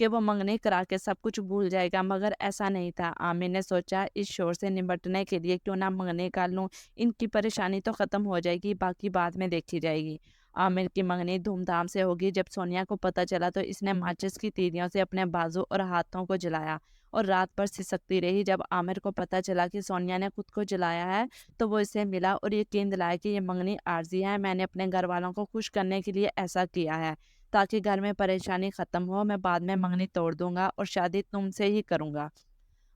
کہ وہ منگنی کرا کے سب کچھ بھول جائے گا، مگر ایسا نہیں تھا۔ عامر نے سوچا اس شور سے نمٹنے کے لیے کیوں نہ منگنی کر لوں، ان کی پریشانی تو ختم ہو جائے گی، باقی بعد میں دیکھی جائے گی۔ عامر کی منگنی دھوم دھام سے ہوگی۔ جب سونیا کو پتہ چلا تو اس نے ماچس کی تیریوں سے اپنے بازو اور ہاتھوں کو جلایا اور رات بھر سسکتی رہی۔ جب عامر کو پتہ چلا کہ سونیا نے خود کو جلایا ہے تو وہ اسے ملا اور یقین دلایا کہ یہ منگنی عارضی ہے، میں نے اپنے گھر والوں کو خوش کرنے کے لیے ایسا کیا ہے تاکہ گھر میں پریشانی ختم ہو، میں بعد میں منگنی توڑ دوں گا اور شادی تم سے ہی کروں گا۔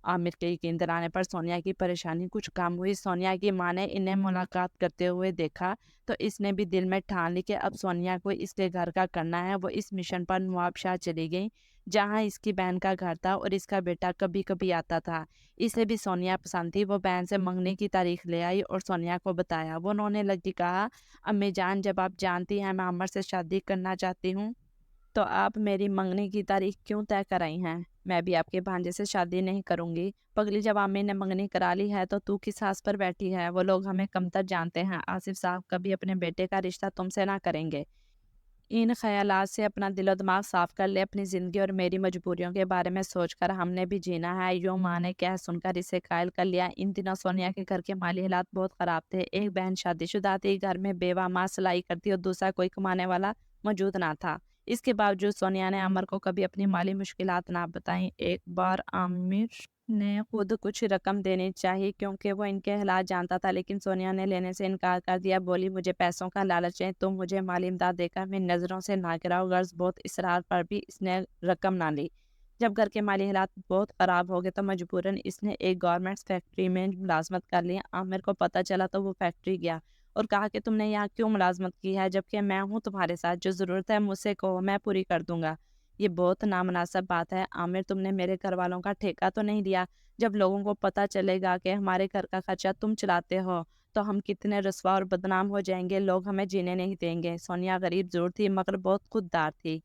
عامر کے یقین دلانے پر سونیا کی پریشانی کچھ کم ہوئی۔ سونیا کی ماں نے انہیں ملاقات کرتے ہوئے دیکھا تو اس نے بھی دل میں ٹھان لی کہ اب سونیا کو اس کے گھر کا کرنا ہے۔ وہ اس مشن پر نواب شاہ چلی گئی جہاں اس کی بہن کا گھر تھا اور اس کا بیٹا کبھی کبھی آتا تھا۔ اسے بھی سونیا پسند تھی۔ وہ بہن سے منگنی کی تاریخ لے آئی اور سونیا کو بتایا۔ وہ رونے لگی، کہا امی جان جب آپ جانتی ہیں میں عمر سے شادی کرنا چاہتی ہوں تو آپ میری منگنی کی تاریخ کیوں طے کرائی ہیں؟ میں بھی آپ کے بھانجے سے شادی نہیں کروں گی۔ پگلی جب عامر نے منگنی کرا لی ہے تو کس ساس پر بیٹھی ہے؟ وہ لوگ ہمیں کمتر جانتے ہیں۔ آصف صاحب کبھی اپنے بیٹے کا رشتہ تم سے نہ کریں گے۔ ان خیالات سے اپنا دل و دماغ صاف کر لے۔ اپنی زندگی اور میری مجبوریوں کے بارے میں سوچ کر ہم نے بھی جینا ہے۔ یوں ماں نے کہہ سن کر اسے قائل کر لیا۔ ان دنوں سونیا کے گھر کے مالی حالات بہت خراب تھے۔ ایک بہن شادی شدہ تھی، گھر میں بیوہ ماں سلائی کرتی اور دوسرا کوئی کمانے والا موجود نہ تھا۔ اس کے باوجود سونیا نے عمر کو کبھی اپنی مالی مشکلات نہ بتائیں۔ ایک بار عامر نے خود کچھ رقم دینی چاہی کیونکہ وہ ان کے حالات جانتا تھا، لیکن سونیا نے لینے سے انکار کر دیا۔ بولی مجھے پیسوں کا لالچ ہے، تم مجھے مالی امداد دے کر میری نظروں سے نہ گراؤ۔ غرض بہت اصرار پر بھی اس نے رقم نہ لی۔ جب گھر کے مالی حالات بہت خراب ہو گئے تو مجبوراً اس نے ایک گورنمنٹ فیکٹری میں ملازمت کر لی۔ عامر کو پتہ چلا تو وہ فیکٹری گیا اور کہا کہ تم نے یہاں کیوں ملازمت کی ہے جبکہ میں ہوں تمہارے ساتھ، جو ضرورت ہے مجھ سے کہو میں پوری کر دوں گا۔ یہ بہت نامناسب بات ہے عامر، تم نے میرے گھر والوں کا ٹھیکہ تو نہیں لیا؟ جب لوگوں کو پتہ چلے گا کہ ہمارے گھر کا خرچہ تم چلاتے ہو تو ہم کتنے رسوا اور بدنام ہو جائیں گے، لوگ ہمیں جینے نہیں دیں گے۔ سونیا غریب ضرور تھی مگر بہت خوددار تھی۔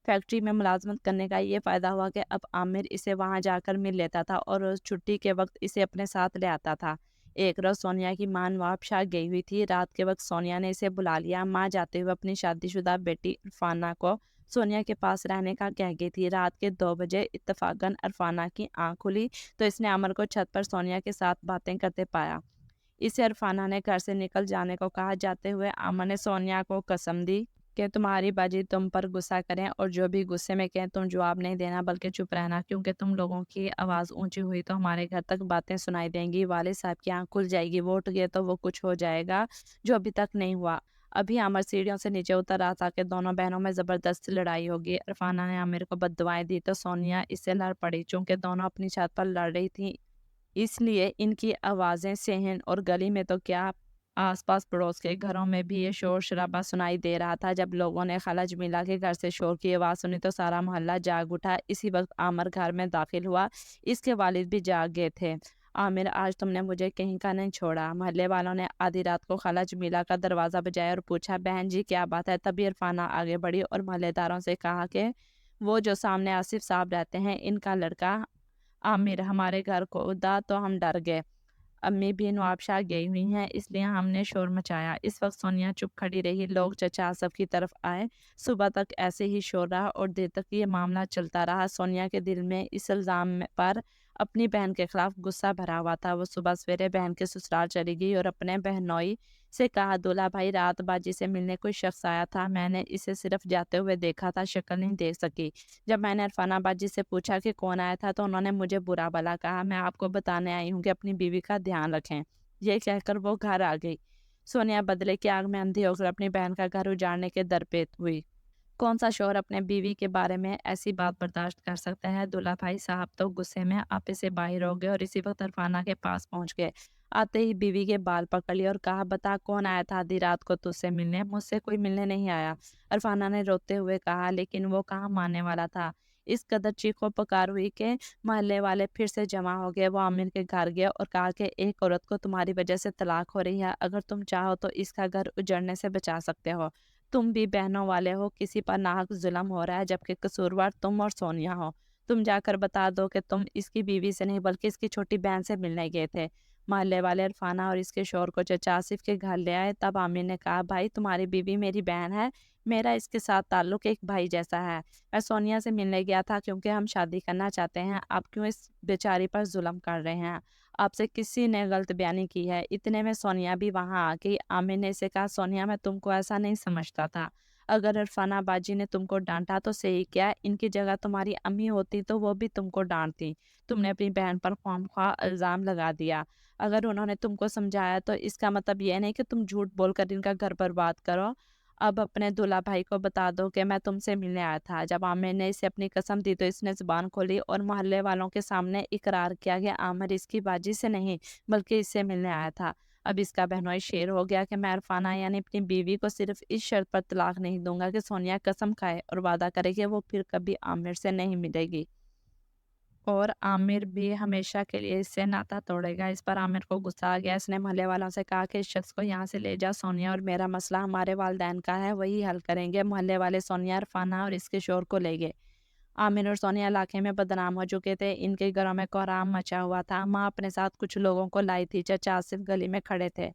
فیکٹری میں ملازمت کرنے کا یہ فائدہ ہوا کہ اب عامر اسے وہاں جا کر مل لیتا تھا اور روز چھٹی کے وقت اسے اپنے ساتھ لے آتا تھا۔ ایک روز سونیا کی ماں نواب شاہ گئی ہوئی تھی۔ رات کے وقت سونیا نے اسے بلا لیا۔ ماں جاتے ہوئے اپنی شادی شدہ بیٹی عرفانہ کو سونیا کے پاس رہنے کا کہہ گئی تھی۔ رات کے 2 بجے اتفاقاً عرفانہ کی آنکھ کھلی تو اس نے عمر کو چھت پر سونیا کے ساتھ باتیں کرتے پایا۔ اسے عرفانہ نے گھر سے نکل جانے کو کہا۔ جاتے ہوئے عمر نے سونیا کو قسم دی کہ تمہاری باجی تم پر غصہ کریں اور جو بھی غصے میں کہیں تم جواب نہیں دینا بلکہ چپ رہنا، کیونکہ تم لوگوں کی آواز اونچی ہوئی تو ہمارے گھر تک باتیں سنائی دیں گی، والد صاحب کی آنکھ کھل جائے گی، وہ اٹھ گئے تو وہ کچھ ہو جائے گا جو ابھی تک نہیں ہوا۔ ابھی عامر سیڑھیوں سے نیچے اتر رہا تھا کہ دونوں بہنوں میں زبردست لڑائی ہوگی۔ عرفانہ نے عامر کو بد دعائیں دی تو سونیا اس سے لڑ پڑی۔ چونکہ دونوں اپنی چھت پر لڑ رہی تھیں اس لیے ان کی آوازیں صحن اور گلی میں تو کیا آس پاس پڑوس کے گھروں میں بھی یہ شور شرابہ سنائی دے رہا تھا۔ جب لوگوں نے خالہ جمیلہ کے گھر سے شور کی آواز سنی تو سارا محلہ جاگ اٹھا۔ اسی وقت عامر گھر میں داخل ہوا۔ اس کے والد بھی جاگ گئے تھے۔ عامر آج تم نے مجھے کہیں کا نہیں چھوڑا۔ محلے والوں نے آدھی رات کو خالہ جمیلہ کا دروازہ بجایا اور پوچھا بہن جی کیا بات ہے؟ تبھی عرفانہ آگے بڑھی اور محلے داروں سے کہا کہ وہ جو سامنے آصف صاحب رہتے ہیں ان کا لڑکا عامر ہمارے گھر کو دا تو ہم ڈر گئے۔ امی بھی نواب شاہ گئی ہوئی ہیں اس لیے ہم نے شور مچایا۔ اس وقت سونیا چپ کھڑی رہی۔ لوگ چچا آصف کی طرف آئے۔ صبح تک ایسے ہی شور رہا اور دیر تک یہ معاملہ چلتا رہا۔ سونیا کے دل میں اس الزام پر اپنی بہن کے خلاف غصہ بھرا ہوا تھا۔ وہ صبح سویرے بہن کے سسرال چلی گئی اور اپنے بہنوئی سے کہا دولہا بھائی رات باجی سے ملنے کوئی شخص آیا تھا، میں نے اسے صرف جاتے ہوئے دیکھا تھا، شکل نہیں دیکھ سکی۔ جب میں نے عرفانہ باجی سے پوچھا کہ کون آیا تھا تو انہوں نے مجھے برا بھلا کہا۔ میں آپ کو بتانے آئی ہوں کہ اپنی بیوی کا دھیان رکھیں۔ یہ کہہ کر وہ گھر آ گئی۔ سونیا بدلے کی آگ میں اندھی ہو کر اپنی بہن کا گھر اجاڑنے کے درپے ہوئی۔ کون سا شوہر اپنے بیوی کے بارے میں ایسی بات برداشت کر سکتا ہے؟ دولہا بھائی صاحب تو غصے میں آپے سے باہر ہو گئے اور اسی وقت عرفانہ کے پاس پہنچ گئے۔ آتے ہی بیوی کے بال پکڑ لیے اور کہا بتا کون آیا تھا آدھی رات کو تجھ سے ملنے؟ مجھ سے کوئی ملنے نہیں آیا، عرفانہ نے روتے ہوئے کہا۔ لیکن وہ کہاں ماننے والا تھا۔ اس قدر چیخ و پکار ہوئی کہ محلے والے پھر سے جمع ہو گئے۔ وہ عامر کے گھر گئے اور کہا کہ ایک عورت کو تمہاری وجہ سے طلاق ہو رہی ہے، اگر تم چاہو تو اس کا گھر اجڑنے سے بچا سکتے ہو۔ تم بھی بہنوں والے ہو، کسی پر ناحق ظلم ہو رہا ہے جبکہ قصوروار تم اور سونیا ہو۔ تم جا کر بتا دو کہ تم اس کی بیوی سے نہیں بلکہ اس کی چھوٹی بہن سے ملنے گئے تھے۔ محلے والے عرفانہ اور اس کے شوہر کو چچا آصف کے گھر لے آئے۔ تب عامر نے کہا، بھائی تمہاری بیوی میری بہن ہے، میرا اس کے ساتھ تعلق ایک بھائی جیسا ہے۔ میں سونیا سے ملنے گیا تھا کیونکہ ہم شادی کرنا چاہتے ہیں، آپ کیوں اس بیچاری پر ظلم کر رہے ہیں؟ آپ سے کسی نے غلط بیانی کی ہے؟ اتنے میں سونیا بھی وہاں آ گئی۔ عامر نے اسے کہا، سونیا میں تم کو ایسا نہیں سمجھتا تھا، اگر عرفانہ باجی نے تم کو ڈانٹا تو صحیح کیا، ان کی جگہ تمہاری امی ہوتی تو وہ بھی تم کو ڈانٹتی۔ تم نے اپنی بہن پر خواہ الزام لگا دیا۔ اگر انہوں نے تم کو سمجھایا تو اس کا مطلب یہ نہیں کہ تم جھوٹ بول کر ان کا گھر برباد کرو۔ اب اپنے دلہا بھائی کو بتا دو کہ میں تم سے ملنے آیا تھا۔ جب عامر نے اسے اپنی قسم دی تو اس نے زبان کھولی اور محلے والوں کے سامنے اقرار کیا کہ عامر اس کی باجی سے نہیں بلکہ اس سے ملنے آیا تھا۔ اب اس کا بہنوئی شیر ہو گیا کہ میں عرفانہ یعنی اپنی بیوی کو صرف اس شرط پر طلاق نہیں دوں گا کہ سونیا قسم کھائے اور وعدہ کرے کہ وہ پھر کبھی عامر سے نہیں ملے گی اور عامر بھی ہمیشہ کے لیے اس سے ناتا توڑے گا۔ اس پر عامر کو غصہ آ گیا۔ اس نے محلے والوں سے کہا کہ اس شخص کو یہاں سے لے جا، سونیا اور میرا مسئلہ ہمارے والدین کا ہے، وہی حل کریں گے۔ محلے والے سونیا، عرفانہ اور اس کے شوہر کو لے گئے۔ عامر اور سونیا علاقے میں بدنام ہو چکے تھے، ان کے گھروں میں کوہرام مچا ہوا تھا۔ ماں اپنے ساتھ کچھ لوگوں کو لائی تھی۔ چچا آصف گلی میں کھڑے تھے،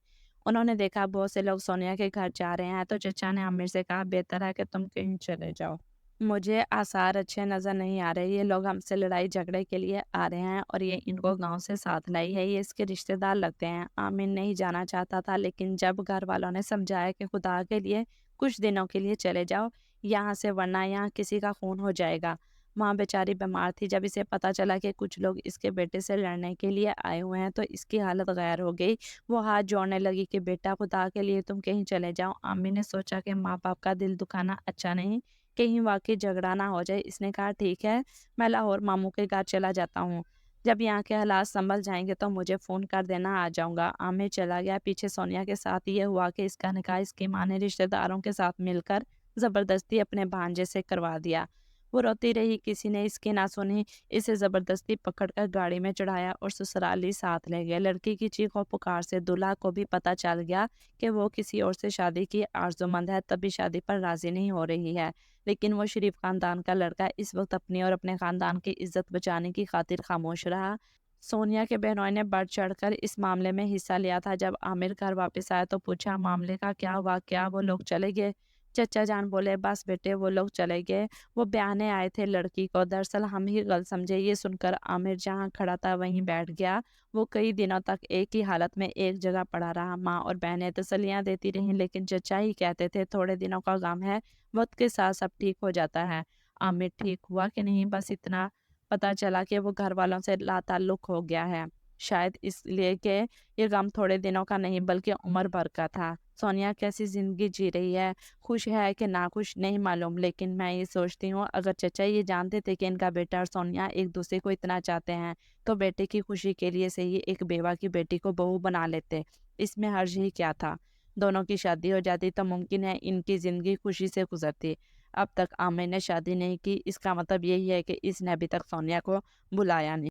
انہوں نے دیکھا بہت سے لوگ سونیا کے گھر جا رہے ہیں تو چچا نے عامر سے کہا، بہتر ہے کہ تم کہیں چلے جاؤ، مجھے آثار اچھے نظر نہیں آ رہے، یہ لوگ ہم سے لڑائی جھگڑے کے لیے آ رہے ہیں اور یہ ان کو گاؤں سے ساتھ لائی ہے، یہ اس کے رشتہ دار لگتے ہیں۔ عامر نہیں جانا چاہتا تھا لیکن جب گھر والوں نے سمجھایا کہ خدا کے لیے کچھ دنوں کے لیے چلے جاؤ یہاں سے ورنہ یہاں کسی کا خون ہو جائے گا۔ ماں بیچاری بیمار تھی، جب اسے پتا چلا کہ کچھ لوگ اس کے بیٹے سے لڑنے کے لیے آئے ہوئے ہیں تو اس کی حالت غیر ہو گئی۔ وہ ہاتھ جوڑنے لگی کہ بیٹا خدا کے لیے تم کہیں چلے جاؤ۔ عامر نے سوچا کہ ماں باپ کا دل دکھانا اچھا نہیں، کہیں واقعی جھگڑا نہ ہو جائے۔ اس نے کہا، ٹھیک ہے، میں لاہور ماموں کے گھر چلا جاتا ہوں، جب یہاں کے حالات سنبھل جائیں گے تو مجھے فون کر دینا، آ جاؤں گا۔ عامر چلا گیا۔ پیچھے سونیا کے ساتھ یہ ہوا کہ اس کا نکاح اس کی ماں نے رشتہ داروں کے ساتھ مل کر زبردستی اپنے بھانجے سے کروا دیا۔ وہ روتی رہی، کسی نے اس کی نہ سنی، اسے زبردستی پکڑ کر گاڑی میں چڑھایا اور سسرالی ساتھ لے گئے۔ لڑکی کی چیخ و پکار سے دلہا کو بھی پتہ چل گیا کہ وہ کسی اور سے شادی کی آرزومند ہے، تب بھی شادی پر راضی نہیں ہو رہی ہے، لیکن وہ شریف خاندان کا لڑکا اس وقت اپنی اور اپنے خاندان کی عزت بچانے کی خاطر خاموش رہا۔ سونیا کے بہنوئی نے بڑھ چڑھ کر اس معاملے میں حصہ لیا تھا۔ جب عامر گھر واپس آیا تو پوچھا، معاملے کا کیا ہوا، کیا وہ لوگ چلے گئے؟ چچا جان بولے، بس بیٹے وہ لوگ چلے گئے، وہ بیانے آئے تھے لڑکی کو، دراصل ہم ہی غلط سمجھے۔ یہ سن کر عامر جہاں کھڑا تھا وہیں بیٹھ گیا۔ وہ کئی دنوں تک ایک ہی حالت میں ایک جگہ پڑا رہا۔ ماں اور بہنیں تسلیاں دیتی رہیں لیکن چچا ہی کہتے تھے، تھوڑے دنوں کا غم ہے، وقت کے ساتھ سب ٹھیک ہو جاتا ہے۔ عامر ٹھیک ہوا کہ نہیں، بس اتنا پتا چلا کہ وہ گھر والوں سے لا تعلق ہو گیا ہے، شاید اس لیے کہ یہ غم تھوڑے دنوں کا نہیں بلکہ عمر بھر کا تھا۔ سونیا کیسی زندگی جی رہی ہے، خوش ہے کہ ناخوش نہیں معلوم، لیکن میں یہ سوچتی ہوں اگر چچا یہ جانتے تھے کہ ان کا بیٹا اور سونیا ایک دوسرے کو اتنا چاہتے ہیں تو بیٹے کی خوشی کے لیے سے ہی ایک بیوہ کی بیٹی کو بہو بنا لیتے، اس میں حرج ہی کیا تھا؟ دونوں کی شادی ہو جاتی تو ممکن ہے ان کی زندگی خوشی سے گزرتی۔ اب تک عامر نے شادی نہیں کی، اس کا مطلب یہی ہے کہ اس نے ابھی تک سونیا کو بلایا نہیں۔